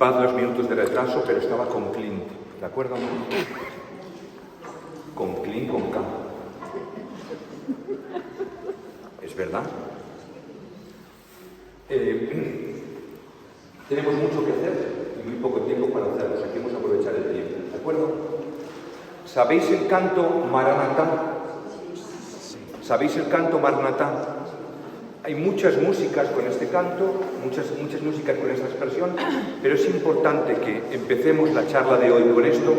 Disculpad los minutos de retraso, pero estaba con Clint, ¿de acuerdo? Con Clint, con K. ¿Es verdad? Tenemos mucho que hacer y muy poco tiempo para hacerlo, así que vamos a aprovechar el tiempo, ¿de acuerdo? ¿Sabéis el canto Maranatá? ¿Sabéis el canto Maranatá? Hay muchas músicas con este canto, muchas músicas con esta expresión, pero es importante que empecemos la charla de hoy con esto,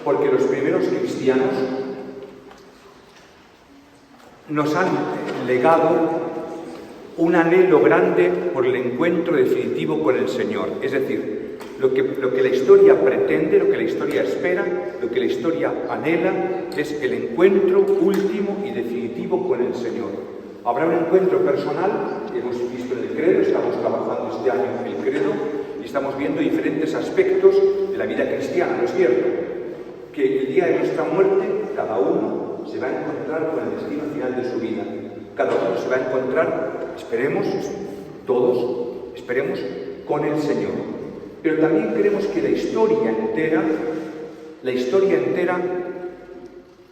porque los primeros cristianos nos han legado un anhelo grande por el encuentro definitivo con el Señor. Es decir, lo que la historia pretende, lo que la historia espera, lo que la historia anhela, es el encuentro último y definitivo con el Señor. Habrá un encuentro personal, que hemos visto en el credo, estamos trabajando este año en el credo, y estamos viendo diferentes aspectos de la vida cristiana, ¿no es cierto? Que el día de nuestra muerte, cada uno se va a encontrar con el destino final de su vida. Cada uno se va a encontrar, esperemos, todos, esperemos, con el Señor. Pero también queremos que la historia entera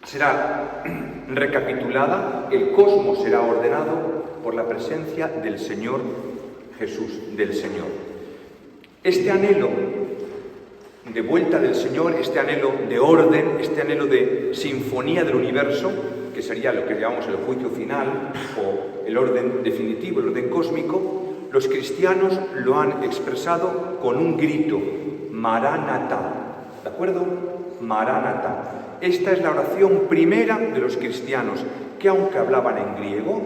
será recapitulada, el cosmos será ordenado por la presencia del Señor Jesús, del Señor. Este anhelo de vuelta del Señor, este anhelo de orden, este anhelo de sinfonía del universo, que sería lo que llamamos el juicio final o el orden definitivo, el orden cósmico, los cristianos lo han expresado con un grito, Maranatá, ¿de acuerdo? Maranatá. Esta es la oración primera de los cristianos, que aunque hablaban en griego,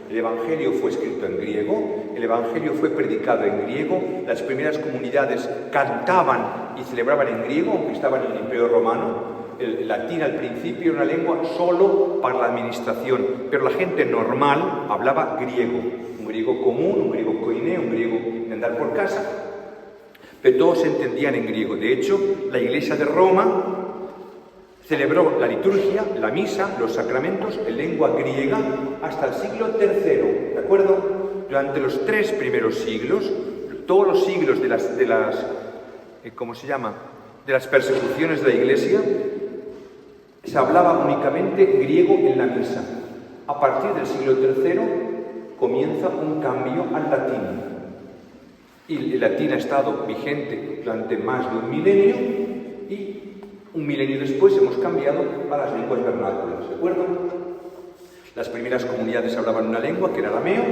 el Evangelio fue escrito en griego, el Evangelio fue predicado en griego, las primeras comunidades cantaban y celebraban en griego, aunque estaban en el Imperio Romano. El latín al principio era una lengua solo para la administración, pero la gente normal hablaba griego, un griego común, un griego koiné, un griego de andar por casa, pero todos se entendían en griego. De hecho, la Iglesia de Roma celebró la liturgia, la misa, los sacramentos en lengua griega hasta el siglo III, ¿de acuerdo? Durante los 3 primeros siglos, todos los siglos de las ¿cómo se llama?, de las persecuciones de la Iglesia, se hablaba únicamente griego en la misa. A partir del siglo III comienza un cambio al latín. Y el latín ha estado vigente durante más de un milenio y un milenio después hemos cambiado a las lenguas vernáculas, ¿de acuerdo? Las primeras comunidades hablaban una lengua que era arameo,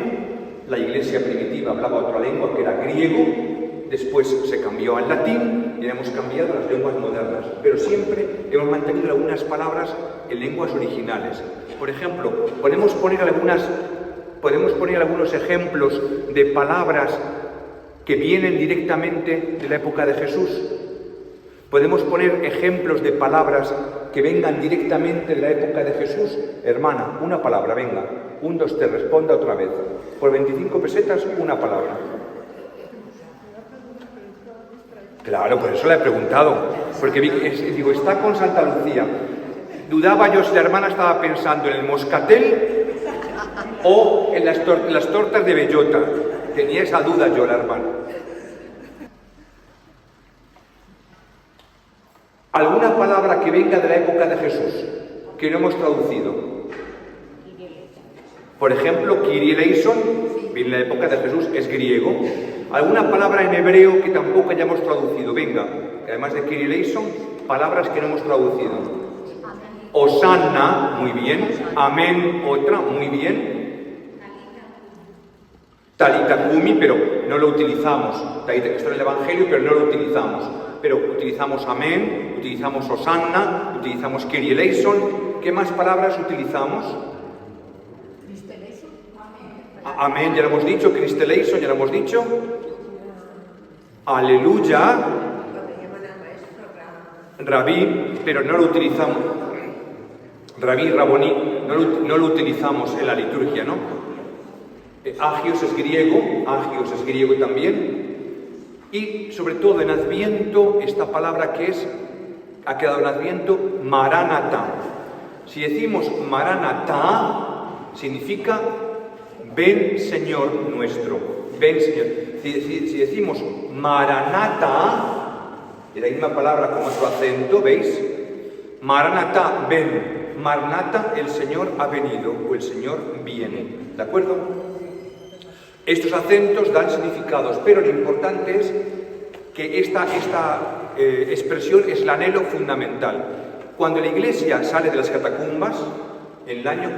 la Iglesia primitiva hablaba otra lengua que era griego, después se cambió al latín y hemos cambiado a las lenguas modernas, pero siempre hemos mantenido algunas palabras en lenguas originales. Por ejemplo, podemos poner algunos ejemplos de palabras que vienen directamente de la época de Jesús. ¿Podemos poner ejemplos de palabras que vengan directamente de la época de Jesús? Hermana, una palabra, venga. 1, 2, 3, responda otra vez. Por 25 pesetas, una palabra. Claro, por eso le he preguntado. Porque digo, está con Santa Lucía. Dudaba yo si la hermana estaba pensando en el moscatel o en las tortas de bellota. Tenía esa duda yo, la hermana. ¿Alguna palabra que venga de la época de Jesús que no hemos traducido? Por ejemplo, Kyrie eleison, viene de la época de Jesús, es griego. ¿Alguna palabra en hebreo que tampoco hayamos traducido? Venga, además de Kyrie eleison, palabras que no hemos traducido. Hosanna, muy bien. Amén, otra, muy bien. Talita Kumi, pero no lo utilizamos. Talita, que está en el Evangelio, pero no lo utilizamos. Pero utilizamos amén, utilizamos hosanna, utilizamos Kyrie eleison. ¿Qué más palabras utilizamos? Amén, ya lo hemos dicho. Christ eleison, ya lo hemos dicho. Aleluya. Rabí, pero no lo utilizamos. Rabí, raboní, no lo utilizamos en la liturgia, ¿no? Agios es griego también. Y sobre todo en Adviento, esta palabra que ha quedado en Adviento, Maranatá. Si decimos Maranatá, significa ven Señor nuestro, ven Señor. Si decimos Maranatha, es la misma palabra como su acento, ¿veis? Maranatha, ven. Maranatha, el Señor ha venido, o el Señor viene. ¿De acuerdo? Estos acentos dan significados, pero lo importante es que esta expresión es el anhelo fundamental. Cuando la Iglesia sale de las catacumbas, en el año,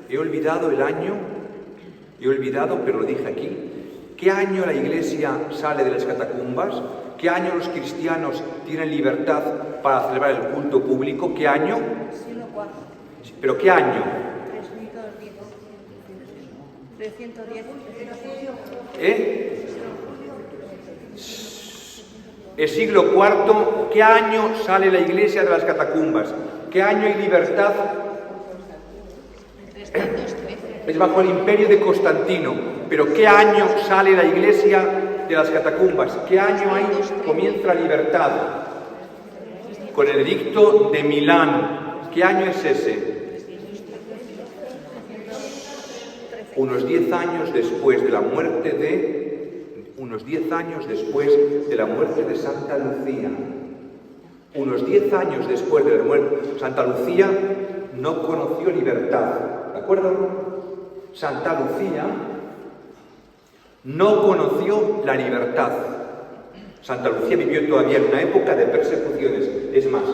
he olvidado, pero lo dije aquí, ¿qué año la Iglesia sale de las catacumbas? ¿Qué año los cristianos tienen libertad para celebrar el culto público? ¿Qué año? Siglo IV. ¿Pero qué año? 310. El siglo IV, ¿qué año sale la Iglesia de las catacumbas? ¿Qué año hay libertad? Es bajo el imperio de Constantino. ¿Pero qué año sale la Iglesia de las catacumbas? ¿Qué año hay comienza la libertad? Con el edicto de Milán. ¿Qué año es ese? Unos 10 años después de la muerte de Santa Lucía. Unos 10 años después de la muerte, Santa Lucía no conoció libertad. ¿De acuerdo? Santa Lucía no conoció la libertad. Santa Lucía vivió todavía en una época de persecuciones. Es más,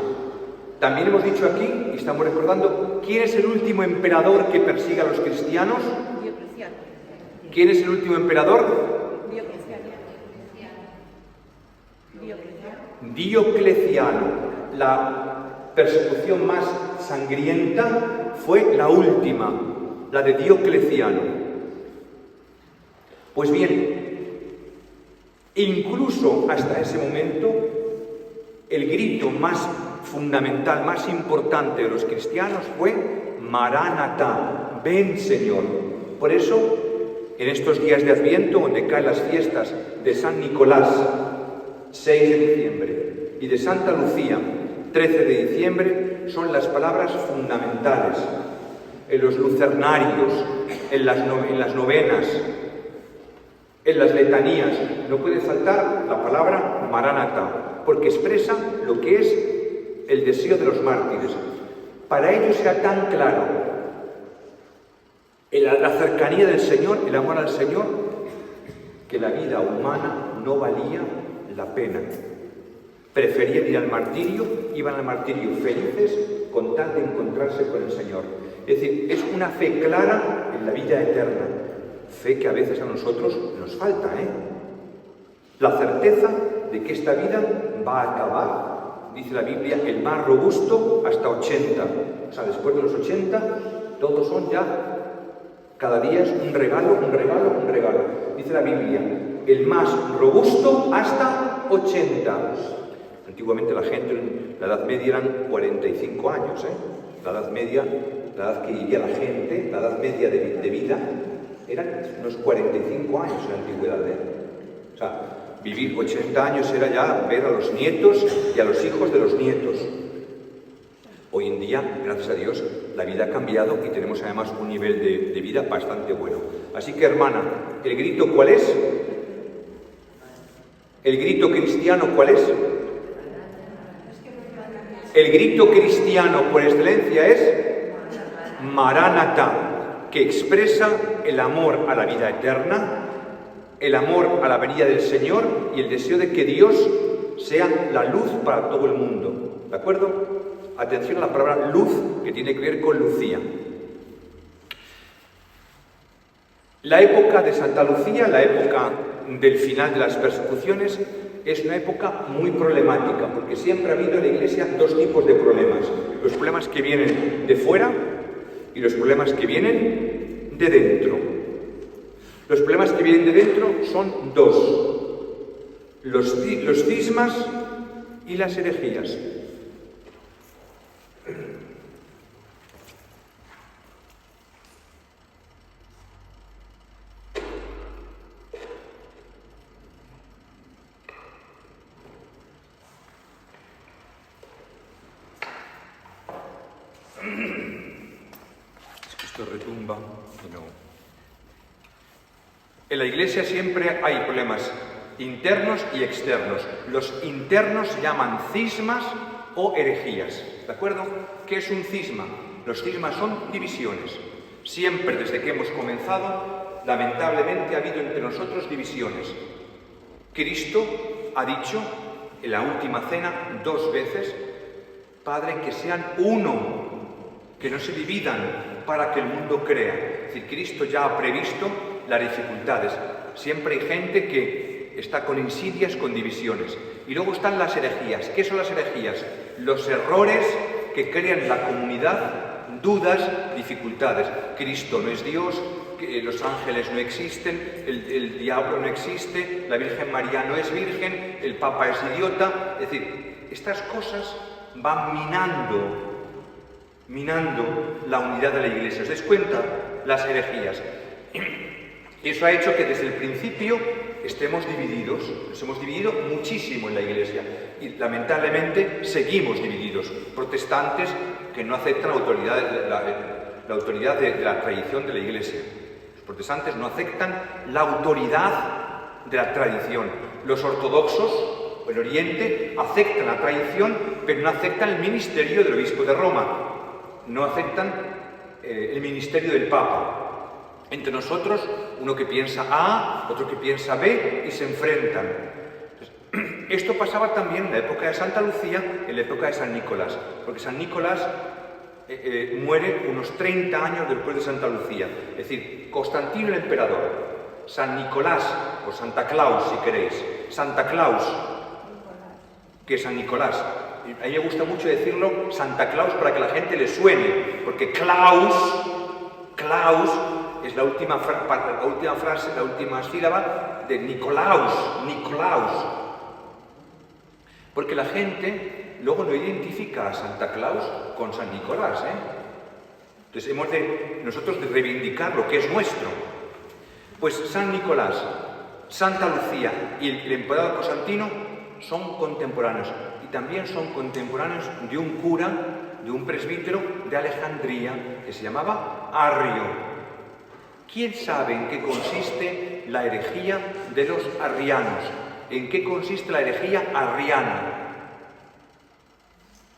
también hemos dicho aquí, y estamos recordando, ¿quién es el último emperador que persigue a los cristianos? Diocleciano. ¿Quién es el último emperador? Diocleciano. La persecución más sangrienta fue la última, la de Diocleciano. Pues bien, incluso hasta ese momento, el grito más fundamental, más importante de los cristianos fue Maranatha, ven Señor. Por eso, en estos días de Adviento, donde caen las fiestas de San Nicolás, 6 de diciembre, y de Santa Lucía, 13 de diciembre, son las palabras fundamentales. En los lucernarios, en las novenas, en las letanías, no puede faltar la palabra Maranatha, porque expresa lo que es el deseo de los mártires. Para ellos era tan claro la cercanía del Señor, el amor al Señor, que la vida humana no valía la pena. Preferían ir al martirio, iban al martirio felices con tal de encontrarse con el Señor. Es decir, es una fe clara en la vida eterna, fe que a veces a nosotros nos falta, La certeza de que esta vida va a acabar, dice la Biblia, el más robusto hasta 80. O sea, después de los 80, todos son ya, cada día es un regalo, un regalo, un regalo. Dice la Biblia, el más robusto hasta 80. Antiguamente la gente, la edad media eran 45 años, La edad media, la edad que vivía la gente, la edad media de vida, eran unos 45 años en la antigüedad, O sea, vivir 80 años era ya ver a los nietos y a los hijos de los nietos. Hoy en día, gracias a Dios, la vida ha cambiado y tenemos además un nivel de vida bastante bueno. Así que, hermana, ¿el grito cuál es? ¿El grito cristiano cuál es? El grito cristiano por excelencia es Maranatha, que expresa el amor a la vida eterna, el amor a la venida del Señor y el deseo de que Dios sea la luz para todo el mundo. ¿De acuerdo? Atención a la palabra luz, que tiene que ver con Lucía. La época de Santa Lucía, la época del final de las persecuciones, es una época muy problemática, porque siempre ha habido en la Iglesia dos tipos de problemas. Los problemas que vienen de fuera y los problemas que vienen de dentro. Los problemas que vienen de dentro son dos: los cismas y las herejías. Esto retumba y no. En la Iglesia siempre hay problemas internos y externos. Los internos se llaman cismas o herejías, ¿de acuerdo? ¿Qué es un cisma? Los cismas son divisiones. Siempre desde que hemos comenzado, lamentablemente ha habido entre nosotros divisiones. Cristo ha dicho en la última cena 2 veces: Padre, que sean uno, que no se dividan para que el mundo crea. Es decir, Cristo ya ha previsto las dificultades. Siempre hay gente que está con insidias, con divisiones. Y luego están las herejías. ¿Qué son las herejías? Los errores que crean en la comunidad dudas, dificultades. Cristo no es Dios, los ángeles no existen, el diablo no existe, la Virgen María no es virgen, el Papa es idiota. Es decir, estas cosas van minando la unidad de la Iglesia. ¿Os dais cuenta? Las herejías. Y eso ha hecho que desde el principio estemos divididos. Nos hemos dividido muchísimo en la Iglesia y lamentablemente seguimos divididos. Protestantes que no aceptan la autoridad de la tradición de la Iglesia. Los protestantes no aceptan la autoridad de la tradición. Los ortodoxos, el Oriente, aceptan la tradición, pero no aceptan el ministerio del obispo de Roma. No aceptan el ministerio del Papa. Entre nosotros, uno que piensa A, otro que piensa B, y se enfrentan. Entonces, esto pasaba también en la época de Santa Lucía, en la época de San Nicolás, porque San Nicolás muere unos 30 años después de Santa Lucía. Es decir, Constantino el emperador, San Nicolás, o Santa Claus si queréis, Santa Claus, que es San Nicolás. A mí me gusta mucho decirlo Santa Claus para que la gente le suene, porque Claus es la última frase, la última sílaba de Nicolaus. Porque la gente luego no identifica a Santa Claus con San Nicolás, Entonces hemos nosotros de reivindicar lo que es nuestro. Pues San Nicolás, Santa Lucía y el emperador Constantino son contemporáneos. Y también son contemporáneos de un cura, de un presbítero de Alejandría, que se llamaba Arrio. ¿Quién sabe en qué consiste la herejía de los arrianos? ¿En qué consiste la herejía arriana?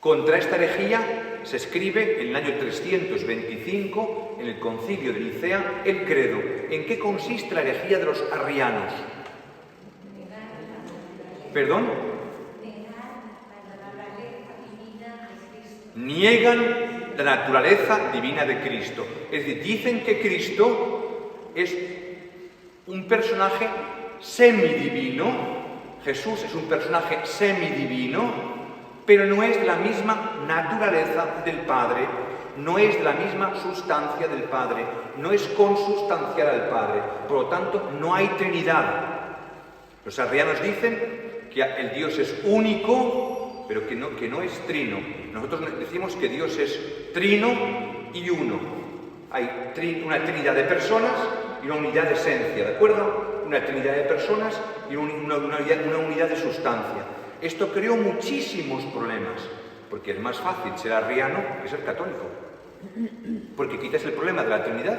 Contra esta herejía se escribe en el año 325, en el concilio de Nicea, el credo. ¿En qué consiste la herejía de los arrianos? ¿Perdón? Niegan la naturaleza divina de Cristo. Es decir, dicen que Cristo es un personaje semidivino. Jesús es un personaje semidivino, pero no es de la misma naturaleza del Padre, no es de la misma sustancia del Padre, no es consustancial al Padre. Por lo tanto, no hay Trinidad. Los arrianos dicen que el Dios es único, pero que no es trino. Nosotros decimos que Dios es trino y uno. Hay una trinidad de personas y una unidad de esencia, ¿de acuerdo? Una trinidad de personas y una unidad de sustancia. Esto creó muchísimos problemas, porque es más fácil ser arriano que ser católico. Porque quitas el problema de la Trinidad,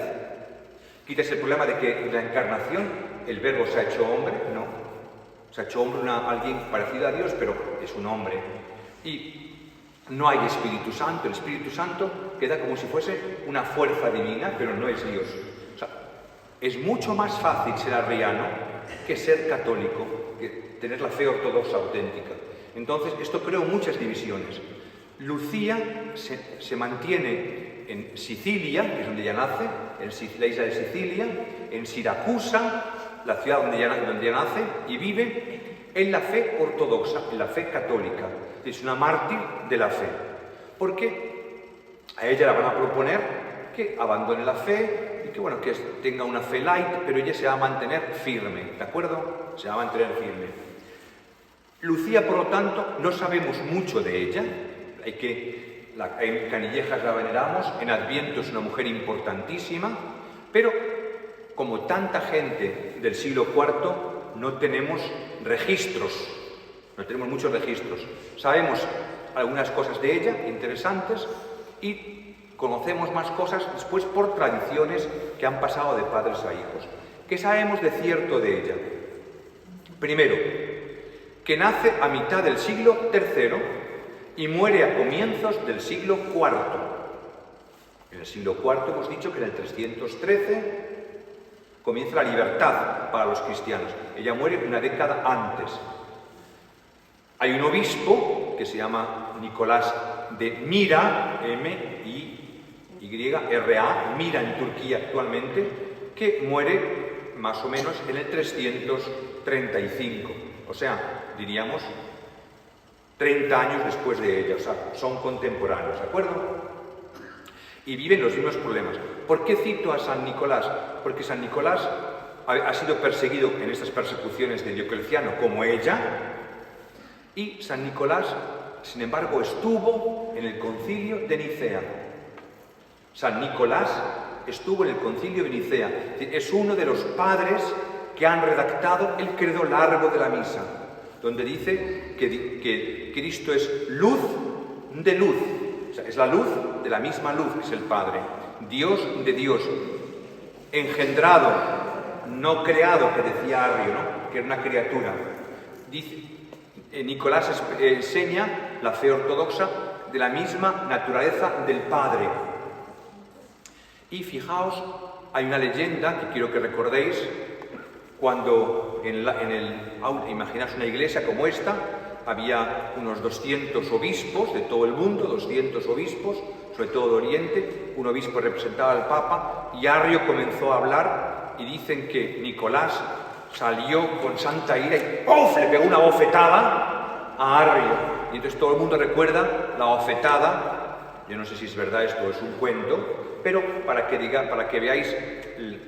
quitas el problema de que la encarnación, el Verbo se ha hecho hombre, no. Se ha hecho hombre alguien parecido a Dios, pero es un hombre. Y no hay Espíritu Santo. El Espíritu Santo queda como si fuese una fuerza divina, pero no es Dios. O sea, es mucho más fácil ser arriano que ser católico, que tener la fe ortodoxa auténtica. Entonces, esto creó muchas divisiones. Lucía se mantiene en Sicilia, que es donde ella nace, en la isla de Sicilia, en Siracusa, la ciudad donde ella nace, y vive en la fe ortodoxa, en la fe católica. Es una mártir de la fe. Porque a ella la van a proponer que abandone la fe y que tenga una fe light, pero ella se va a mantener firme, ¿de acuerdo? Se va a mantener firme. Lucía, por lo tanto, no sabemos mucho de ella. En Canillejas la veneramos, en Adviento es una mujer importantísima, pero como tanta gente del siglo IV, no tenemos registros, no tenemos muchos registros. Sabemos algunas cosas de ella interesantes y conocemos más cosas después por tradiciones que han pasado de padres a hijos. ¿Qué sabemos de cierto de ella? Primero, que nace a mitad del siglo III y muere a comienzos del siglo IV. En el siglo IV hemos dicho que en el 313 comienza la libertad para los cristianos. Ella muere una década antes. Hay un obispo que se llama Nicolás de Mira, M-I-Y-R-A, Mira en Turquía actualmente, que muere más o menos en el 335. O sea, diríamos 30 años después de ella. O sea, son contemporáneos, ¿de acuerdo? Y viven los mismos problemas. ¿Por qué cito a San Nicolás? Porque San Nicolás ha sido perseguido en estas persecuciones de Diocleciano como ella, y San Nicolás, sin embargo, estuvo en el concilio de Nicea. San Nicolás estuvo en el concilio de Nicea. Es uno de los padres que han redactado el credo largo de la misa, donde dice que Cristo es luz de luz. O sea, es la luz de la misma luz que es el Padre. Dios de Dios, engendrado, no creado, que decía Arrio, ¿no? Que era una criatura. Dice, Nicolás enseña la fe ortodoxa de la misma naturaleza del Padre. Y fijaos, hay una leyenda que quiero que recordéis, cuando imaginaos una iglesia como esta, había unos 200 obispos de todo el mundo, 200 obispos, sobre todo de Oriente. Un obispo representaba al Papa y Arrio comenzó a hablar y dicen que Nicolás salió con santa ira y ¡puf!, le pegó una bofetada a Arrio. Y entonces todo el mundo recuerda la bofetada. Yo no sé si es verdad esto o es un cuento, pero para que veáis el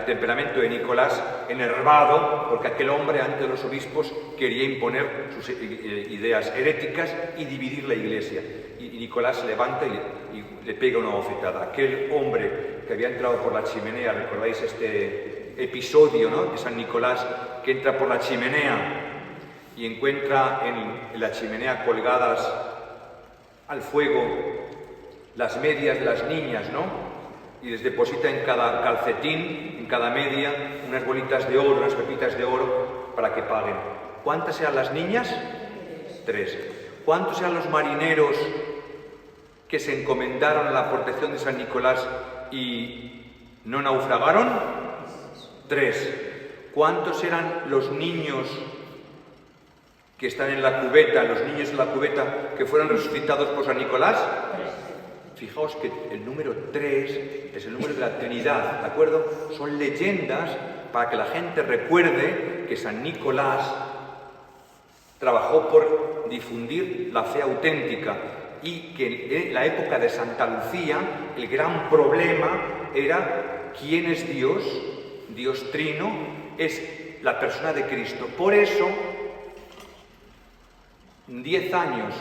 temperamento de Nicolás enervado, porque aquel hombre ante los obispos quería imponer sus ideas heréticas y dividir la iglesia. Y Nicolás se levanta y le pega una bofetada. Aquel hombre que había entrado por la chimenea, recordáis este episodio, ¿no?, de San Nicolás, que entra por la chimenea y encuentra en la chimenea colgadas al fuego las medias de las niñas, ¿no?, y les deposita en cada calcetín, en cada media, unas bolitas de oro, unas pepitas de oro, para que paguen. ¿Cuántas eran las niñas? 3. ¿Cuántos eran los marineros que se encomendaron a la protección de San Nicolás y no naufragaron? 3. ¿Cuántos eran los niños que están en la cubeta, los niños en la cubeta, que fueron resucitados por San Nicolás? 3. Fijaos que el número 3 es el número de la Trinidad, ¿de acuerdo? Son leyendas para que la gente recuerde que San Nicolás trabajó por difundir la fe auténtica y que en la época de Santa Lucía el gran problema era quién es Dios. Dios Trino es la persona de Cristo. Por eso, 10 años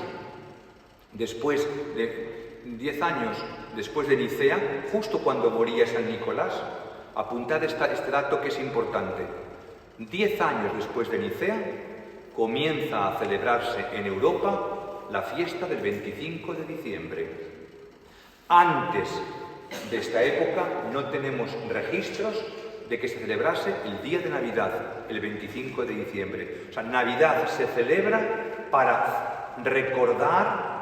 después de Nicea, justo cuando moría San Nicolás, apuntad este dato que es importante. 10 años después de Nicea, comienza a celebrarse en Europa la fiesta del 25 de diciembre. Antes de esta época no tenemos registros de que se celebrase el día de Navidad, el 25 de diciembre. O sea, Navidad se celebra para recordar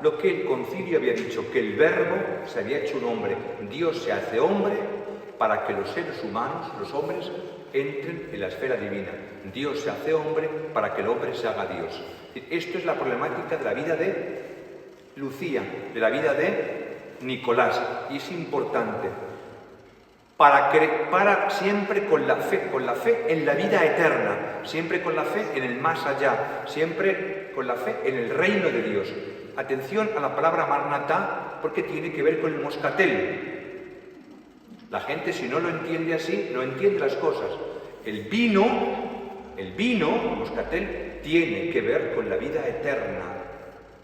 lo que el concilio había dicho, que el Verbo se había hecho un hombre. Dios se hace hombre para que los seres humanos, los hombres, entren en la esfera divina. Dios se hace hombre para que el hombre se haga Dios. Esto es la problemática de la vida de Lucía, de la vida de Nicolás, y es importante para siempre con la fe en la vida eterna, siempre con la fe en el más allá, siempre con la fe en el reino de Dios. Atención a la palabra Maranatá, porque tiene que ver con el moscatel. La gente, si no lo entiende así, no entiende las cosas. El vino, moscatel, tiene que ver con la vida eterna.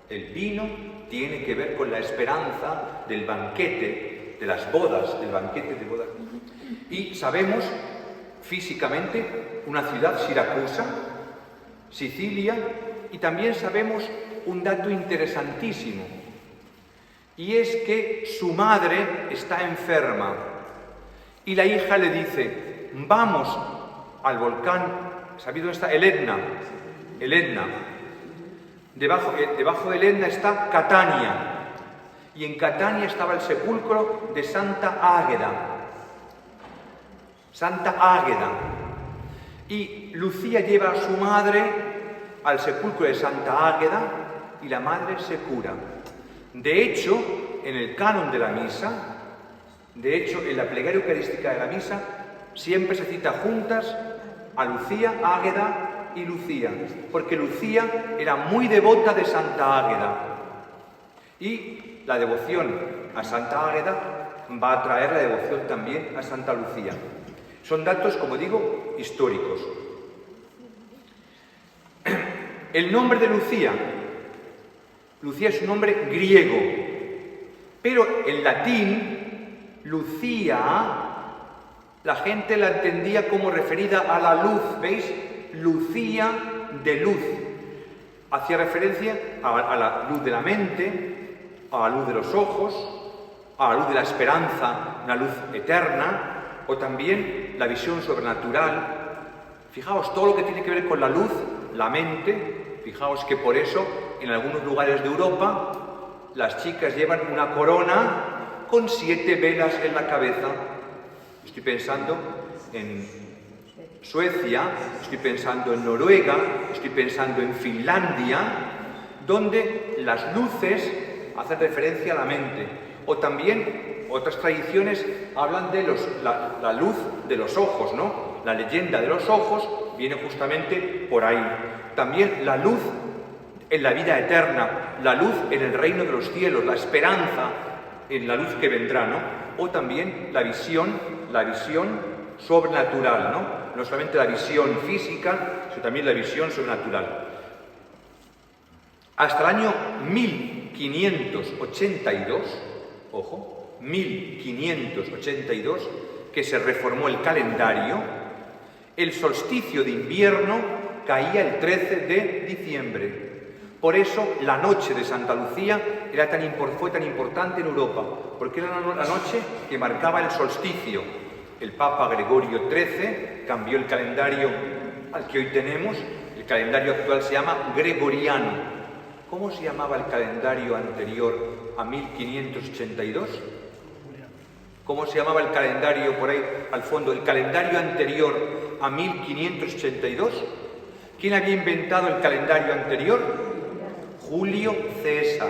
El vino tiene que ver con la esperanza del banquete, de las bodas, del banquete de bodas. Y sabemos físicamente una ciudad, Siracusa, Sicilia, y también sabemos un dato interesantísimo, y es que su madre está enferma y la hija le dice: vamos al volcán, ¿sabéis dónde está? El Etna. El Etna. Debajo del Etna está Catania. Y en Catania estaba el sepulcro de Santa Águeda. Santa Águeda. Y Lucía lleva a su madre al sepulcro de Santa Águeda y la madre se cura. De hecho, en el canon de la misa, en la plegaria eucarística de la misa, siempre se cita juntas a Lucía, Águeda y Lucía, porque Lucía era muy devota de Santa Águeda. Y la devoción a Santa Águeda va a traer la devoción también a Santa Lucía. Son datos, como digo, históricos. El nombre de Lucía. Lucía es un nombre griego, pero en latín, Lucía, la gente la entendía como referida a la luz, ¿veis? Lucía de luz. Hacía referencia a la luz de la mente, a la luz de los ojos, a la luz de la esperanza, una luz eterna, o también la visión sobrenatural. Fijaos, todo lo que tiene que ver con la luz, la mente, fijaos que por eso en algunos lugares de Europa las chicas llevan una corona con 7 velas en la cabeza. Estoy pensando en Suecia, estoy pensando en Noruega, estoy pensando en Finlandia, donde las luces hacen referencia a la mente. O también otras tradiciones hablan de la luz de los ojos, ¿no? La leyenda de los ojos viene justamente por ahí. También la luz en la vida eterna, la luz en el reino de los cielos, la esperanza en la luz que vendrá, ¿no? O también la visión sobrenatural, ¿no? No solamente la visión física, sino también la visión sobrenatural. Hasta el año 1582, ojo, 1582, que se reformó el calendario, el solsticio de invierno caía el 13 de diciembre. Por eso la noche de Santa Lucía fue tan importante en Europa, porque era la noche que marcaba el solsticio. El Papa Gregorio XIII cambió el calendario al que hoy tenemos. El calendario actual se llama gregoriano. ¿Cómo se llamaba el calendario anterior a 1582? ¿Cómo se llamaba el calendario por ahí al fondo? El calendario anterior a 1582. ¿Quién había inventado el calendario anterior? Julio César.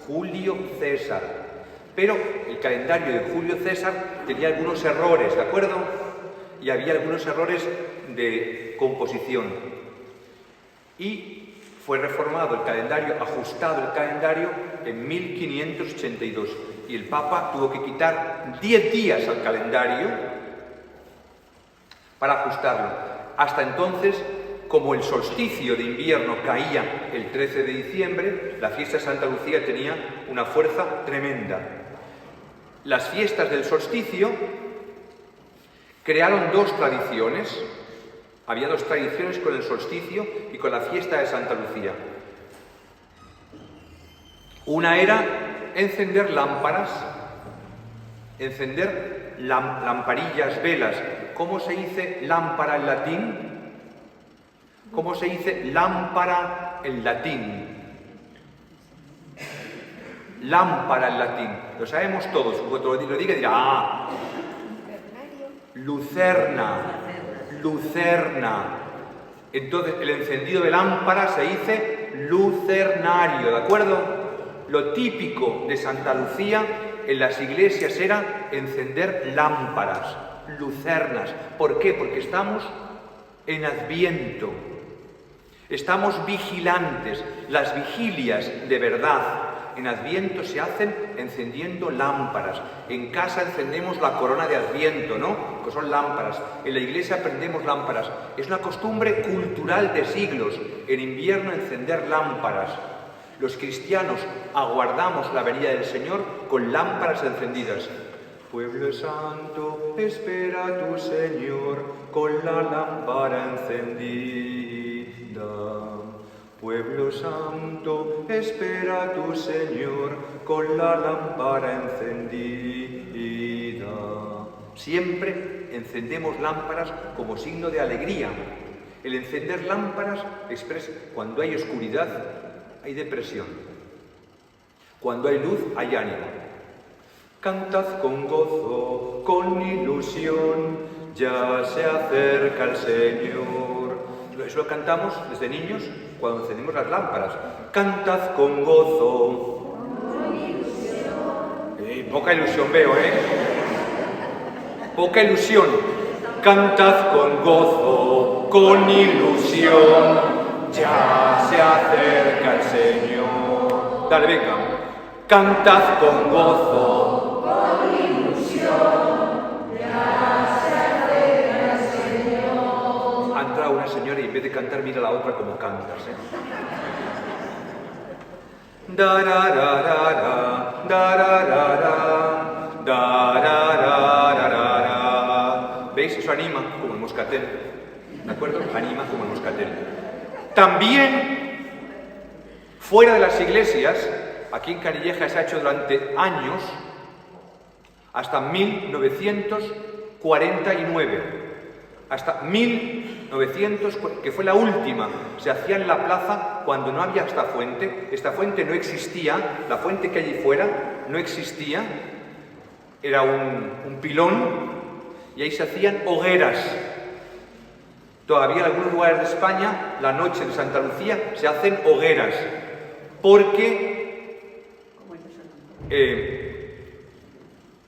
Julio César. Pero el calendario de Julio César tenía algunos errores, ¿de acuerdo? Y había algunos errores de composición. Y fue reformado el calendario, ajustado el calendario en 1582. Y el Papa tuvo que quitar 10 días al calendario para ajustarlo. Hasta entonces, como el solsticio de invierno caía el 13 de diciembre, la fiesta de Santa Lucía tenía una fuerza tremenda. Las fiestas del solsticio crearon 2 tradiciones. Había 2 tradiciones con el solsticio y con la fiesta de Santa Lucía. Una era encender lámparas, encender lamparillas, velas. ¿Cómo se dice lámpara en latín? ¿Cómo se dice lámpara en latín? Lámpara en latín. Lo sabemos todos. Cuando lo diga dirá, ¡ah! Lucerna. Lucerna. Entonces, el encendido de lámpara se dice lucernario, ¿de acuerdo? Lo típico de Santa Lucía en las iglesias era encender lámparas, lucernas. ¿Por qué? Porque estamos en Adviento. Estamos vigilantes. Las vigilias de verdad en Adviento se hacen encendiendo lámparas. En casa encendemos la corona de Adviento, ¿no? Que son lámparas. En la iglesia prendemos lámparas. Es una costumbre cultural de siglos. En invierno encender lámparas. Los cristianos aguardamos la venida del Señor con lámparas encendidas. Pueblo santo, espera a tu Señor con la lámpara encendida. Pueblo santo, espera a tu Señor con la lámpara encendida. Siempre encendemos lámparas como signo de alegría. El encender lámparas expresa cuando hay oscuridad, hay depresión. Cuando hay luz, hay ánimo. Cantad con gozo, con ilusión, ya se acerca el Señor. Eso lo cantamos desde niños cuando encendemos las lámparas. Cantad con gozo. Poca ilusión veo, Poca ilusión. Cantad con gozo, con ilusión, ya se acerca el Señor. Dale, venga. Cantad con gozo, con ilusión, ya se acerca el Señor. Ha entrado una señora y en vez de cantar mira a la otra como cantas, Darararara, dararara, darararara. ¿Veis? Eso anima como el moscatel. ¿De acuerdo? Anima como el moscatel. También, fuera de las iglesias, aquí en Canillejas se ha hecho durante años, hasta 1949. Hasta 1900, que fue la última, se hacía en la plaza cuando no había esta fuente. Esta fuente no existía, la fuente que allí fuera no existía, era un pilón y ahí se hacían hogueras. Todavía en algunos lugares de España, la noche de Santa Lucía, se hacen hogueras, porque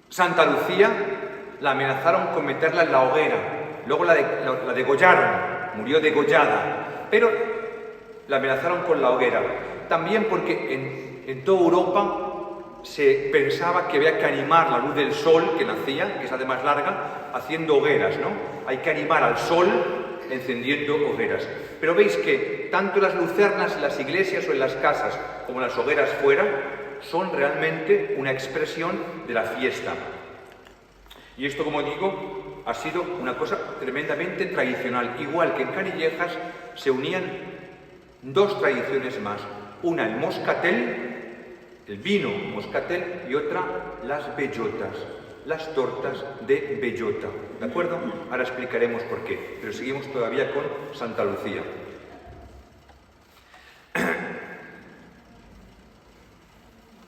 Santa Lucía la amenazaron con meterla en la hoguera. Luego la degollaron, murió degollada, pero la amenazaron con la hoguera. También porque en toda Europa se pensaba que había que animar la luz del sol que nacía, que es además larga, haciendo hogueras, ¿no? Hay que animar al sol encendiendo hogueras. Pero veis que tanto las lucernas en las iglesias o en las casas como las hogueras fuera son realmente una expresión de la fiesta. Y esto, como digo, ha sido una cosa tremendamente tradicional. Igual que en Canillejas se unían dos tradiciones más. Una, el moscatel, el vino moscatel, y otra, las bellotas, las tortas de bellota. ¿De acuerdo? Ahora explicaremos por qué, pero seguimos todavía con Santa Lucía.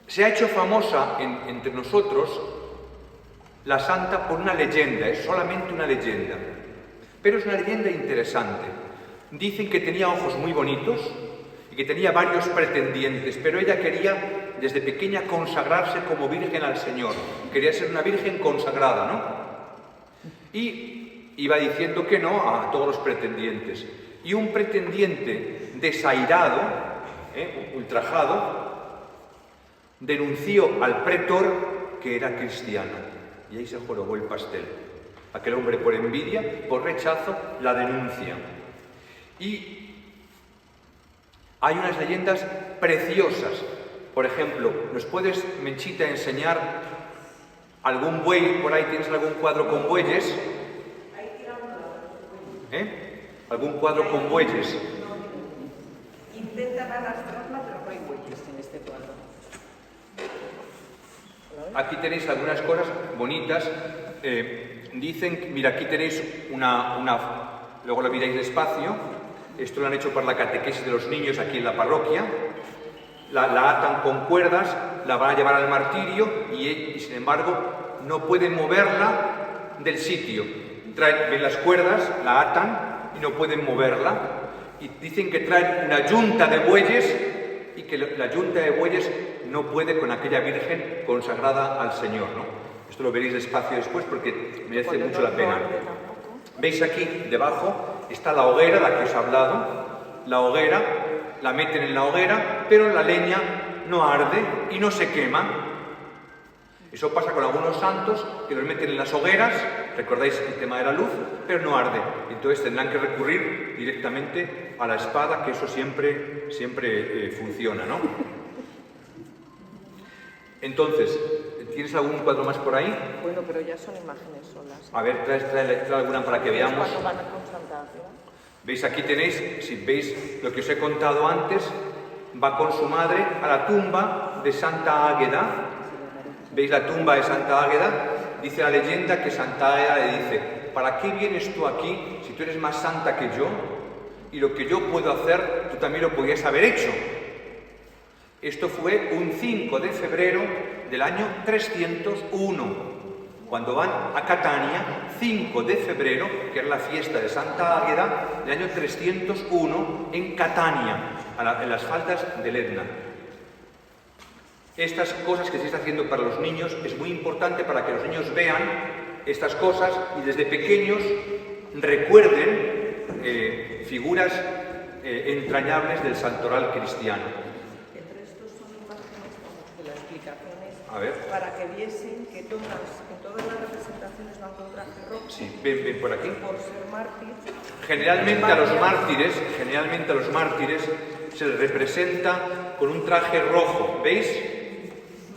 Se ha hecho famosa entre nosotros la santa por una leyenda, es solamente una leyenda, pero es una leyenda interesante. Dicen que tenía ojos muy bonitos y que tenía varios pretendientes, pero ella quería desde pequeña consagrarse como virgen al Señor, quería ser una virgen consagrada, ¿no? Y iba diciendo que no a todos los pretendientes. Y un pretendiente desairado, ultrajado, denunció al pretor que era cristiano. Y ahí se jorobó el pastel. Aquel hombre, por envidia, por rechazo, la denuncia. Y hay unas leyendas preciosas. Por ejemplo, ¿nos puedes, Menchita, enseñar algún buey? Por ahí tienes algún cuadro con bueyes. ¿Algún cuadro con bueyes? Intentan arrastrarla, pero no hay bueyes en este cuadro. Aquí tenéis algunas cosas bonitas. Dicen, mira, aquí tenéis luego lo miráis despacio. Esto lo han hecho para la catequesis de los niños aquí en la parroquia. La atan con cuerdas, la van a llevar al martirio y sin embargo no pueden moverla del sitio. Ven las cuerdas, la atan y no pueden moverla. Y dicen que traen una yunta de bueyes y que la yunta de bueyes no puede con aquella virgen consagrada al Señor, ¿no? Esto lo veréis despacio después porque merece mucho la pena. ¿Veis aquí debajo? Está la hoguera de la que os he hablado. La hoguera, la meten en la hoguera, pero la leña no arde y no se quema. Eso pasa con algunos santos que los meten en las hogueras, recordáis el tema de la luz, pero no arde. Entonces tendrán que recurrir directamente a la espada, que eso siempre funciona, ¿no? Entonces, ¿tienes algún cuadro más por ahí? Bueno, pero ya son imágenes solas. A ver, trae alguna para que veamos. Cuando van con Santa Águeda. ¿Veis? Aquí tenéis, si veis lo que os he contado antes, va con su madre a la tumba de Santa Águeda. ¿Veis la tumba de Santa Águeda? Dice la leyenda que Santa Águeda le dice: ¿para qué vienes tú aquí si tú eres más santa que yo? Y lo que yo puedo hacer, tú también lo podías haber hecho. Esto fue un 5 de febrero del año 301. Cuando van a Catania, 5 de febrero, que era la fiesta de Santa Águeda, del año 301, en Catania, en las faldas del Etna. Estas cosas que se está haciendo para los niños es muy importante para que los niños vean estas cosas y desde pequeños recuerden figuras entrañables del santoral cristiano. Entre estos son imágenes de las explicaciones A ver. para que viesen que todas las representaciones van con traje rojo. Sí, ven por aquí. Por ser mártir. Generalmente a los mártires se les representa con un traje rojo. ¿Veis?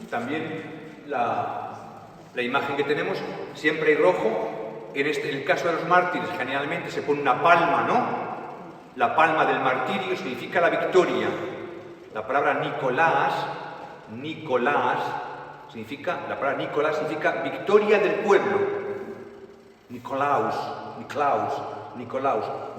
También la imagen que tenemos, siempre hay rojo. En el caso de los mártires, generalmente se pone una palma, ¿no? La palma del martirio significa la victoria. La palabra Nicolás significa victoria del pueblo. Nicolaus,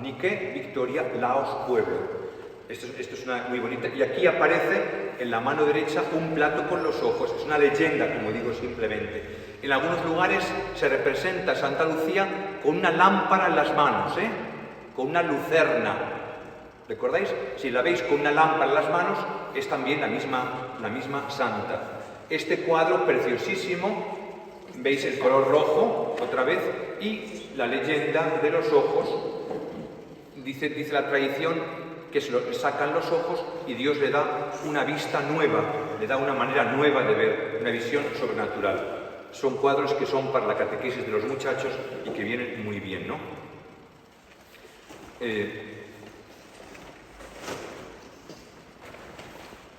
Nike, victoria, Laos, pueblo. Esto es una muy bonita. Y aquí aparece en la mano derecha un plato con los ojos. Es una leyenda, como digo simplemente. En algunos lugares se representa a Santa Lucía con una lámpara en las manos, con una lucerna. ¿Recordáis? Si la veis con una lámpara en las manos, es también la misma santa. Este cuadro preciosísimo, veis el color rojo otra vez y la leyenda de los ojos. Dice la tradición que se le sacan los ojos y Dios le da una vista nueva, le da una manera nueva de ver, una visión sobrenatural. Son cuadros que son para la catequesis de los muchachos y que vienen muy bien, ¿no?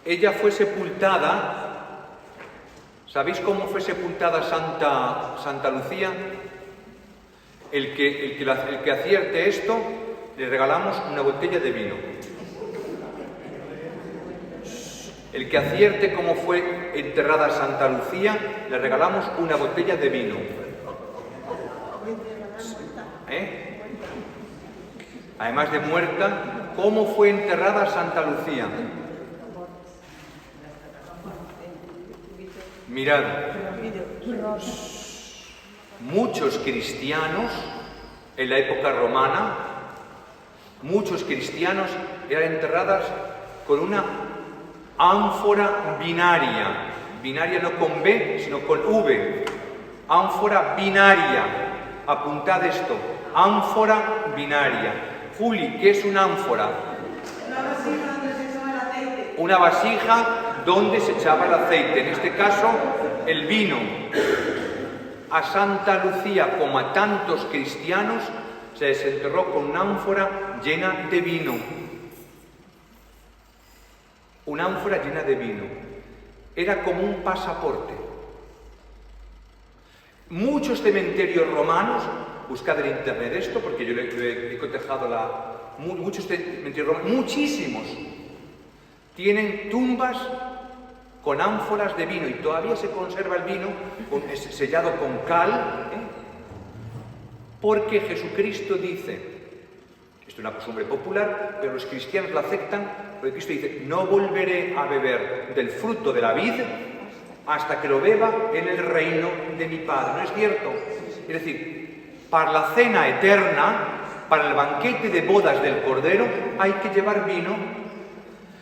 Ella fue sepultada. ¿Sabéis cómo fue sepultada Santa Lucía? El que acierte esto, le regalamos una botella de vino. El que acierte cómo fue enterrada Santa Lucía, le regalamos una botella de vino. Además de muerta, ¿cómo fue enterrada Santa Lucía? Mirad, muchos cristianos en la época romana, eran enterradas con una ánfora binaria. Binaria no con B, sino con V. Ánfora binaria. Apuntad esto. Ánfora binaria. Juli, ¿qué es una ánfora? Una vasija donde se echaba el aceite. En este caso, el vino. A Santa Lucía, como a tantos cristianos, se desenterró con una ánfora llena de vino. Una ánfora llena de vino. Era como un pasaporte. Muchos cementerios romanos, buscad en internet esto, porque yo he cotejado muchos cementerios romanos, muchísimos, tienen tumbas con ánforas de vino y todavía se conserva el vino sellado con cal, porque Jesucristo dice, esto es una costumbre popular, pero los cristianos la aceptan, porque Cristo dice, no volveré a beber del fruto de la vid hasta que lo beba en el reino de mi Padre. ¿No es cierto? Es decir, para la cena eterna, para el banquete de bodas del Cordero, hay que llevar vino.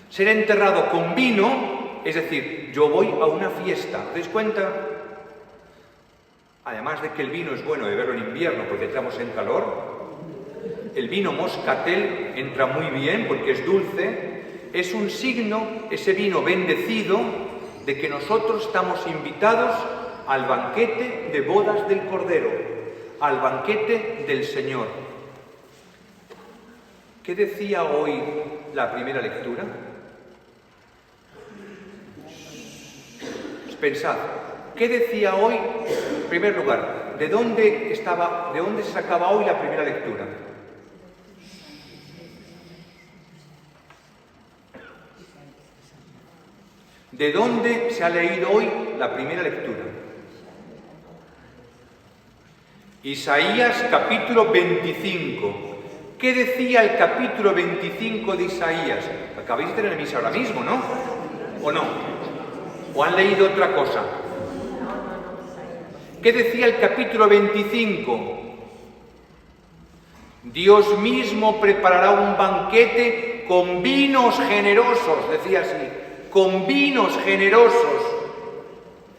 Ser enterrado con vino, es decir, yo voy a una fiesta. ¿Os dais cuenta? Además de que el vino es bueno beberlo en invierno porque entramos en calor, el vino moscatel entra muy bien porque es dulce, es un signo, ese vino bendecido, de que nosotros estamos invitados al banquete de bodas del Cordero, al banquete del Señor. ¿Qué decía hoy la primera lectura? Pensad, ¿qué decía hoy? En primer lugar, ¿de dónde se sacaba hoy la primera lectura? ¿De dónde se ha leído hoy la primera lectura? Isaías capítulo 25. ¿Qué decía el capítulo 25 de Isaías? Acabáis de tener misa ahora mismo, ¿no? ¿O no? ¿O han leído otra cosa? ¿Qué decía el capítulo 25? Dios mismo preparará un banquete con vinos generosos, decía así, con vinos generosos.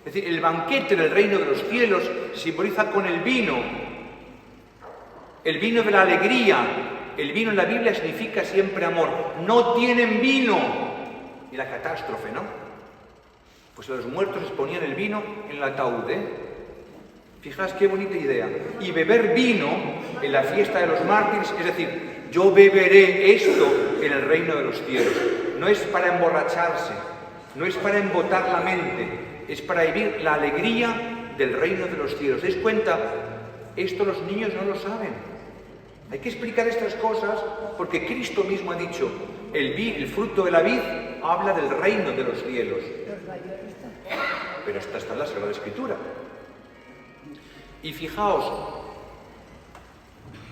Es decir, el banquete del reino de los cielos se simboliza con el vino de la alegría. El vino en la Biblia significa siempre amor. No tienen vino. Y la catástrofe, ¿no? Pues a los muertos les ponían el vino en el ataúd, ¿eh? Fijaos qué bonita idea. Y beber vino en la fiesta de los mártires, es decir, yo beberé esto en el reino de los cielos. No es para emborracharse, no es para embotar la mente, es para vivir la alegría del reino de los cielos. ¿Dais cuenta? Esto los niños no lo saben. Hay que explicar estas cosas porque Cristo mismo ha dicho, el fruto de la vid habla del reino de los cielos. Pero esta está en la Sagrada Escritura. Y fijaos,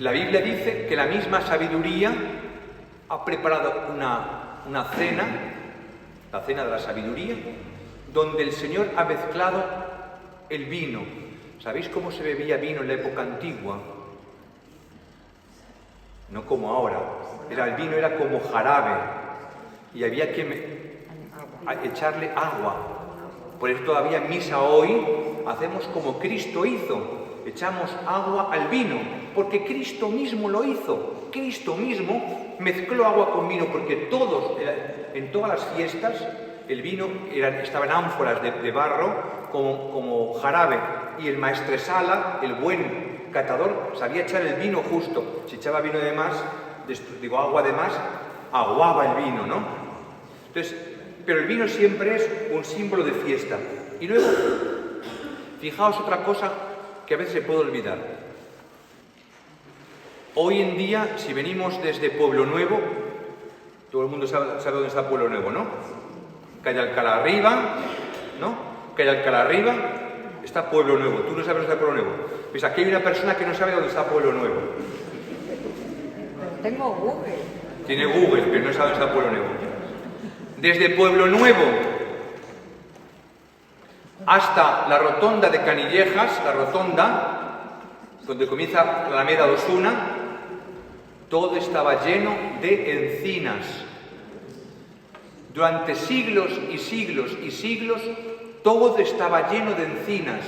la Biblia dice que la misma sabiduría ha preparado una cena, la cena de la sabiduría, donde el Señor ha mezclado el vino. ¿Sabéis cómo se bebía vino en la época antigua? No como ahora. El vino era como jarabe y había que echarle agua. Por eso todavía en misa hoy hacemos como Cristo hizo. Echamos agua al vino, porque Cristo mismo lo hizo. Cristo mismo mezcló agua con vino, porque en todas las fiestas, el vino estaba en ánforas de barro como jarabe, y el maestresala, el buen catador, sabía echar el vino justo. Si echaba vino de más, agua de más, aguaba el vino, ¿no? Entonces, pero el vino siempre es un símbolo de fiesta. Y luego, fijaos otra cosa que a veces se puede olvidar. Hoy en día, si venimos desde Pueblo Nuevo, todo el mundo sabe dónde está Pueblo Nuevo, ¿no? Calle Alcalá arriba, ¿no? Calle Alcalá arriba, está Pueblo Nuevo. ¿Tú no sabes dónde está Pueblo Nuevo? Pues aquí hay una persona que no sabe dónde está Pueblo Nuevo. Pero tengo Google. Tiene Google, pero no sabe dónde está Pueblo Nuevo. Desde Pueblo Nuevo hasta la rotonda de Canillejas, la rotonda donde comienza la Alameda de Osuna, todo estaba lleno de encinas. Durante siglos y siglos y siglos, todo estaba lleno de encinas.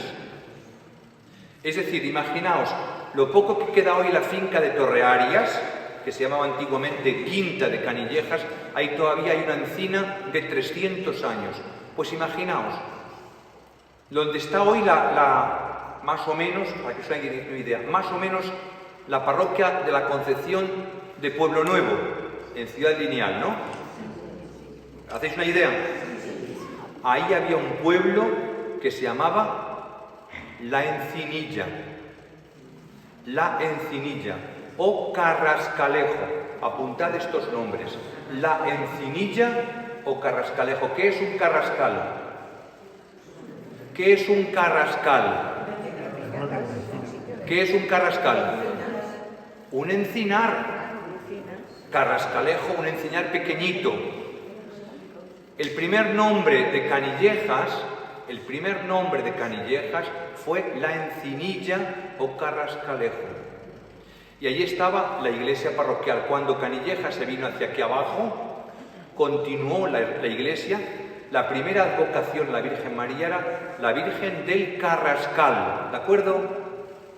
Es decir, imaginaos, lo poco que queda hoy la finca de Torrearias, que se llamaba antiguamente Quinta de Canillejas, ahí todavía hay una encina de 300 años. Pues imaginaos, donde está hoy más o menos, para que os hagáis una idea, más o menos la parroquia de la Concepción de Pueblo Nuevo, en Ciudad Lineal, ¿no? ¿Hacéis una idea? Ahí había un pueblo que se llamaba La Encinilla. La Encinilla o Carrascalejo. Apuntad estos nombres. La Encinilla o Carrascalejo. ¿Qué es un carrascal? ¿Qué es un carrascal? ¿Qué es un carrascal? Un encinar. Carrascalejo, un encinar pequeñito. El primer nombre de Canillejas fue La Encinilla o Carrascalejo. Y allí estaba la iglesia parroquial. Cuando Canillejas se vino hacia aquí abajo, continuó la iglesia. La primera advocación a la Virgen María era la Virgen del Carrascal, ¿de acuerdo?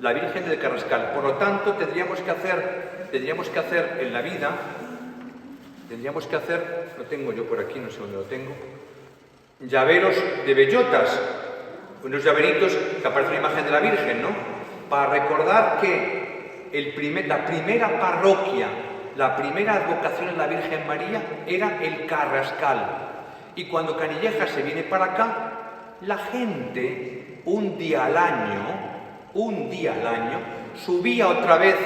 La Virgen del Carrascal. Por lo tanto, tendríamos que hacer en la vida, lo tengo yo por aquí, no sé dónde lo tengo, llaveros de bellotas, unos llaveritos que aparece la imagen de la Virgen, ¿no? Para recordar que la primera parroquia, la primera advocación a la Virgen María era el Carrascal. Y cuando Canillejas se viene para acá, la gente, un día al año, subía otra vez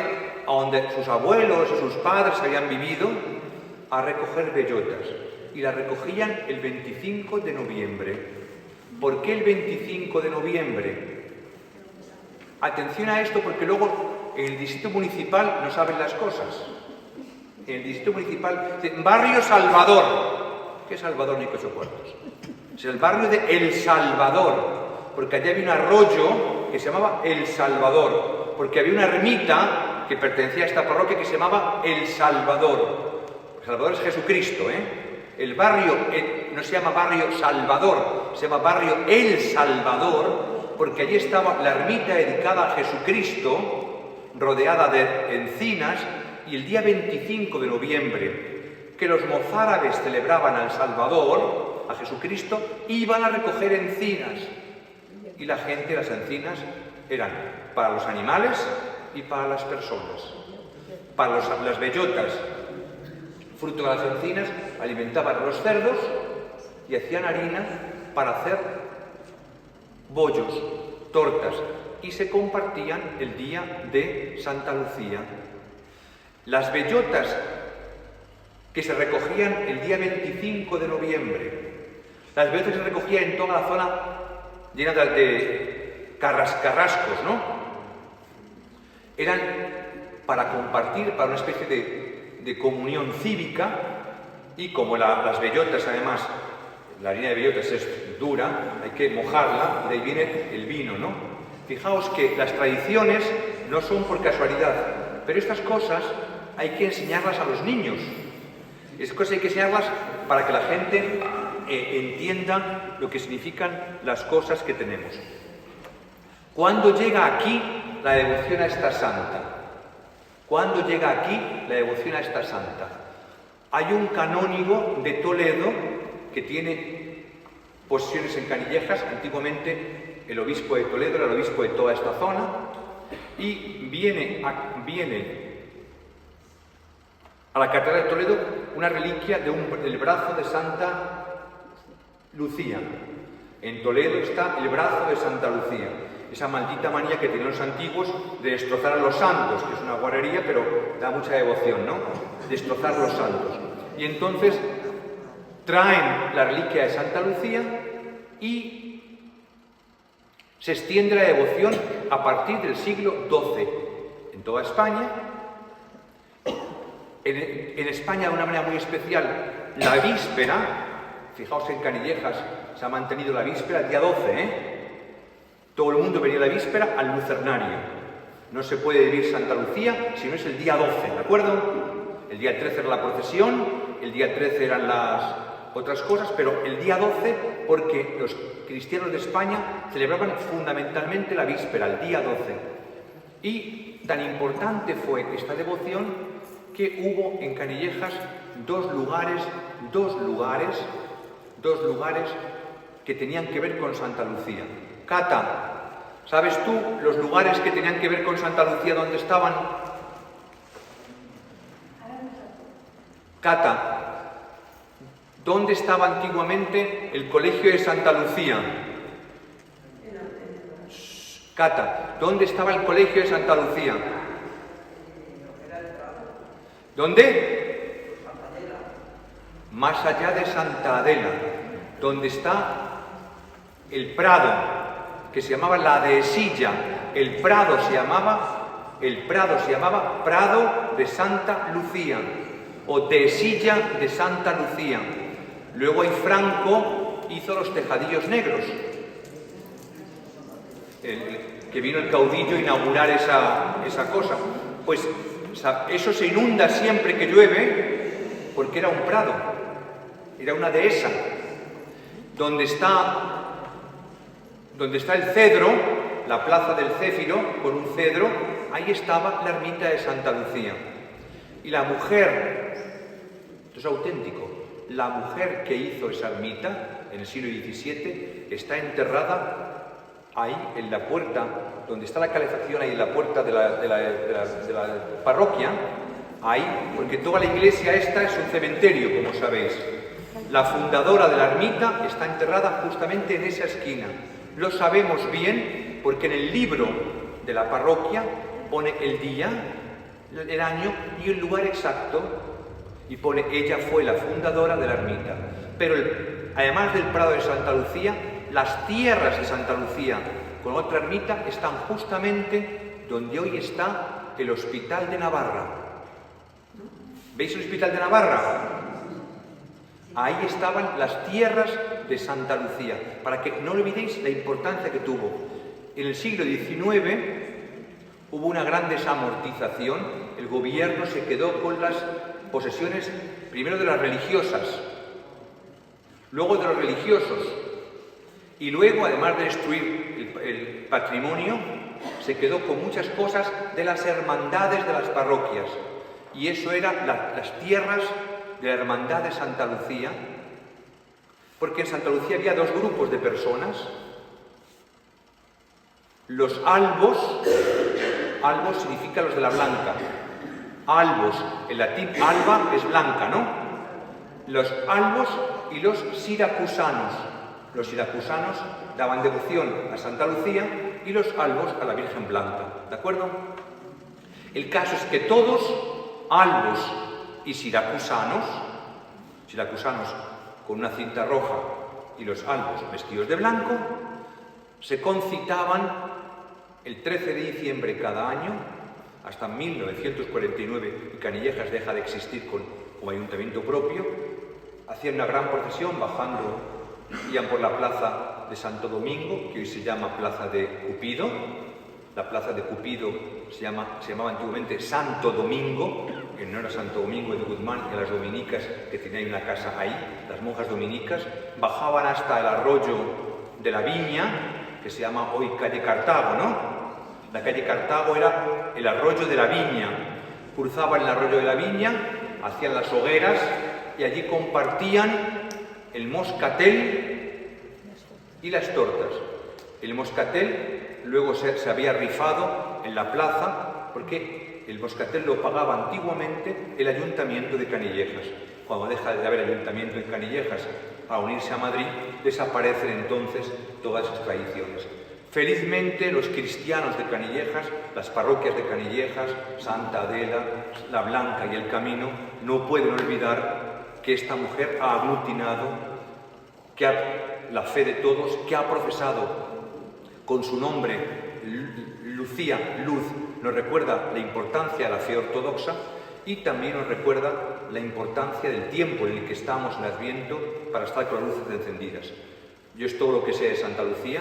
a donde sus abuelos y sus padres habían vivido a recoger bellotas. Y las recogían el 25 de noviembre. ¿Por qué el 25 de noviembre? Atención a esto porque luego en el distrito municipal no saben las cosas. En el distrito municipal, barrio Salvador. ¿Qué Salvador ni 8 cuartos? Es el barrio de El Salvador, porque allí había un arroyo que se llamaba El Salvador, porque había una ermita que pertenecía a esta parroquia que se llamaba El Salvador. El Salvador es Jesucristo, El barrio no se llama barrio Salvador, se llama barrio El Salvador, porque allí estaba la ermita dedicada a Jesucristo, rodeada de encinas, y el día 25 de noviembre, que los mozárabes celebraban al Salvador, a Jesucristo, iban a recoger encinas. Y la gente, las encinas, eran para los animales y para las personas. Para las bellotas, fruto de las encinas, alimentaban a los cerdos y hacían harina para hacer bollos, tortas, y se compartían el día de Santa Lucía. Las bellotas que se recogían el día 25 de noviembre, las bellotas que se recogían en toda la zona llena de carrascos, ¿no? Eran para compartir, para una especie de comunión cívica, y como las bellotas, además, la harina de bellotas es dura, hay que mojarla, y de ahí viene el vino, ¿no? Fijaos que las tradiciones no son por casualidad, pero estas cosas hay que enseñarlas a los niños. Estas cosas hay que enseñarlas para que la gente entienda lo que significan las cosas que tenemos. ¿Cuándo llega aquí la devoción a esta santa? ¿Cuándo llega aquí la devoción a esta santa? Hay un canónigo de Toledo que tiene posesiones en Canillejas. Antiguamente el obispo de Toledo era el obispo de toda esta zona, y viene a la catedral de Toledo una reliquia del brazo de Santa Lucía. En Toledo está el brazo de Santa Lucía, esa maldita manía que tenían los antiguos de destrozar a los santos, que es una guarrería, pero da mucha devoción, ¿no? Destrozar los santos. Y entonces traen la reliquia de Santa Lucía y se extiende la devoción a partir del siglo XII en toda España. En España, de una manera muy especial, la víspera, fijaos en Canillejas, se ha mantenido la víspera el día 12, Todo el mundo venía a la víspera al lucernario. No se puede vivir Santa Lucía si no es el día 12, ¿de acuerdo? El día 13 era la procesión, el día 13 eran las otras cosas, pero el día 12, porque los cristianos de España celebraban fundamentalmente la víspera, el día 12. Y tan importante fue esta devoción que hubo en Canillejas dos lugares que tenían que ver con Santa Lucía. Cata, ¿sabes tú los lugares que tenían que ver con Santa Lucía dónde estaban? Cata, ¿dónde estaba antiguamente el colegio de Santa Lucía? Cata, ¿dónde estaba el colegio de Santa Lucía? ¿Dónde? Más allá de Santa Adela, donde está el prado, que se llamaba la dehesilla. El prado se llamaba Prado de Santa Lucía, o dehesilla de Santa Lucía. Luego ahí Franco hizo los tejadillos negros, que vino el caudillo a inaugurar esa cosa. Pues eso se inunda siempre que llueve, porque era un prado, era una dehesa. Donde está el cedro, la plaza del Céfiro, con un cedro, ahí estaba la ermita de Santa Lucía. Y la mujer, esto es auténtico, la mujer que hizo esa ermita en el siglo XVII está enterrada ahí en la puerta, donde está la calefacción, ahí en la puerta de la parroquia, ahí, porque toda la iglesia esta es un cementerio, como sabéis. La fundadora de la ermita está enterrada justamente en esa esquina. Lo sabemos bien porque en el libro de la parroquia pone el día, el año y el lugar exacto, y pone ella fue la fundadora de la ermita. Pero además del prado de Santa Lucía, las tierras de Santa Lucía con otra ermita están justamente donde hoy está el Hospital de Navarra. ¿Veis el Hospital de Navarra? Ahí estaban las tierras de Santa Lucía, para que no olvidéis la importancia que tuvo. En el siglo XIX hubo una gran desamortización, el gobierno se quedó con las posesiones primero de las religiosas, luego de los religiosos, y luego, además de destruir el patrimonio, se quedó con muchas cosas de las hermandades de las parroquias, y eso eran las tierras de la hermandad de Santa Lucía, porque en Santa Lucía había dos grupos de personas: los albos, albos significa los de la blanca, albos, en latín alba es blanca, ¿no? Los albos y los siracusanos. Los siracusanos daban devoción a Santa Lucía y los albos a la Virgen Blanca, ¿de acuerdo? El caso es que todos, albos y siracusanos con una cinta roja y los albos vestidos de blanco, se concitaban el 13 de diciembre cada año, hasta 1949, y Canillejas deja de existir como ayuntamiento propio. Hacían una gran procesión bajando, iban por la plaza de Santo Domingo, que hoy se llama Plaza de Cupido. La plaza de Cupido se llamaba antiguamente Santo Domingo, que no era Santo Domingo de Guzmán, que las dominicas que tenían una casa ahí, las monjas dominicas, bajaban hasta el arroyo de la Viña, que se llama hoy calle Cartago, ¿no? La calle Cartago era el arroyo de la Viña. Cruzaban el arroyo de la Viña, hacían las hogueras y allí compartían el moscatel y las tortas. El moscatel luego se había rifado en la plaza, porque el moscatel lo pagaba antiguamente el Ayuntamiento de Canillejas. Cuando deja de haber ayuntamiento en Canillejas para unirse a Madrid, desaparecen entonces todas esas tradiciones. Felizmente los cristianos de Canillejas, las parroquias de Canillejas, Santa Adela, La Blanca y El Camino, no pueden olvidar que esta mujer ha aglutinado la fe de todos, que ha profesado con su nombre, Lucía, Luz, nos recuerda la importancia de la fe ortodoxa y también nos recuerda la importancia del tiempo en el que estamos en Adviento para estar con las luces encendidas. Yo es todo lo que sé de Santa Lucía,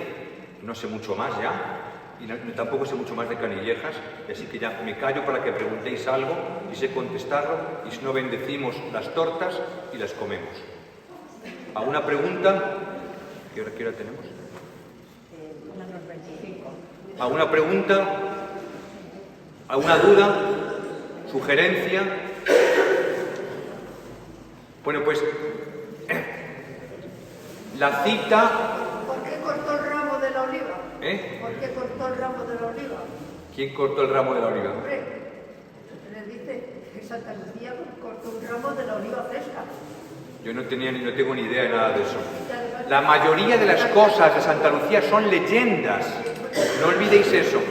no sé mucho más ya, y tampoco sé mucho más de Canillejas, así que ya me callo para que preguntéis algo y sé contestarlo, y si no, bendecimos las tortas y las comemos. ¿Alguna pregunta? ¿Qué hora tenemos? Unas 25. ¿Alguna pregunta? ¿Alguna duda? ¿Sugerencia? Bueno, pues la cita... ¿Por qué cortó el ramo de la oliva? ¿Por qué cortó el ramo de la oliva? ¿Quién cortó el ramo de la oliva? Hombre, le dice que Santa Lucía cortó un ramo de la oliva fresca. Yo no tengo ni idea de nada de eso. La mayoría de las cosas de Santa Lucía son leyendas. No olvidéis eso.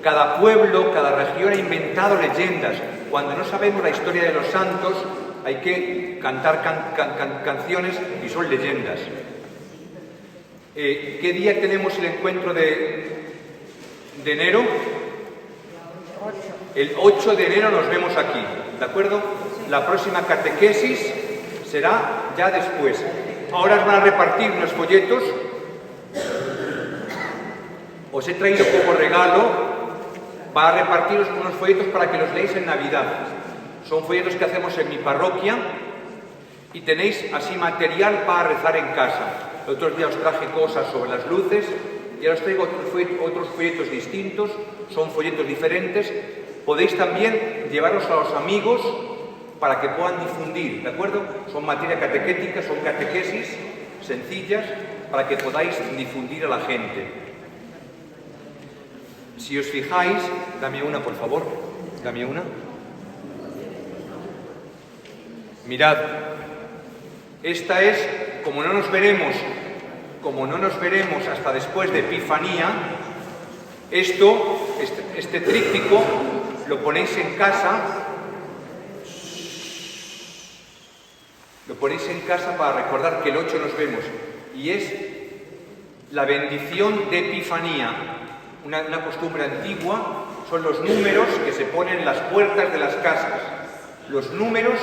Cada pueblo, cada región ha inventado leyendas. Cuando no sabemos la historia de los santos, hay que cantar canciones y son leyendas. ¿Qué día tenemos el encuentro de enero? El 8 de enero nos vemos aquí, ¿de acuerdo? La próxima catequesis será ya después. Ahora os van a repartir unos folletos. Os he traído como regalo para repartiros unos folletos para que los leáis en Navidad. Son folletos que hacemos en mi parroquia y tenéis así material para rezar en casa. El otro día os traje cosas sobre las luces y ahora os traigo otros folletos distintos, son folletos diferentes. Podéis también llevarlos a los amigos para que puedan difundir, ¿de acuerdo? Son materia catequética, son catequesis sencillas para que podáis difundir a la gente. Si os fijáis, dame una por favor, dame una. Mirad, esta es, como no nos veremos hasta después de Epifanía, este tríptico lo ponéis en casa, para recordar que el 8 nos vemos, y es La bendición de Epifanía, una costumbre antigua, son los números que se ponen en las puertas de las casas. Los números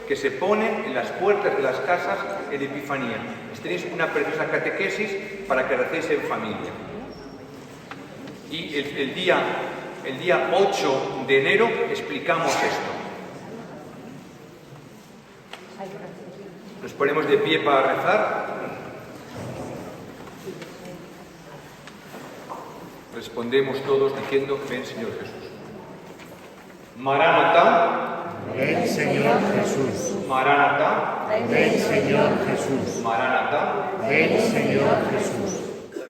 que se ponen en las puertas de las casas en Epifanía. Tenéis una preciosa catequesis para que recéis en familia. Y el día 8 de enero explicamos esto. Nos ponemos de pie para rezar. Respondemos todos diciendo: ven, Señor Jesús. Maranatá. Ven, Señor Jesús. Maranatá. Ven, Señor Jesús. Maranatá. Ven, Señor Jesús.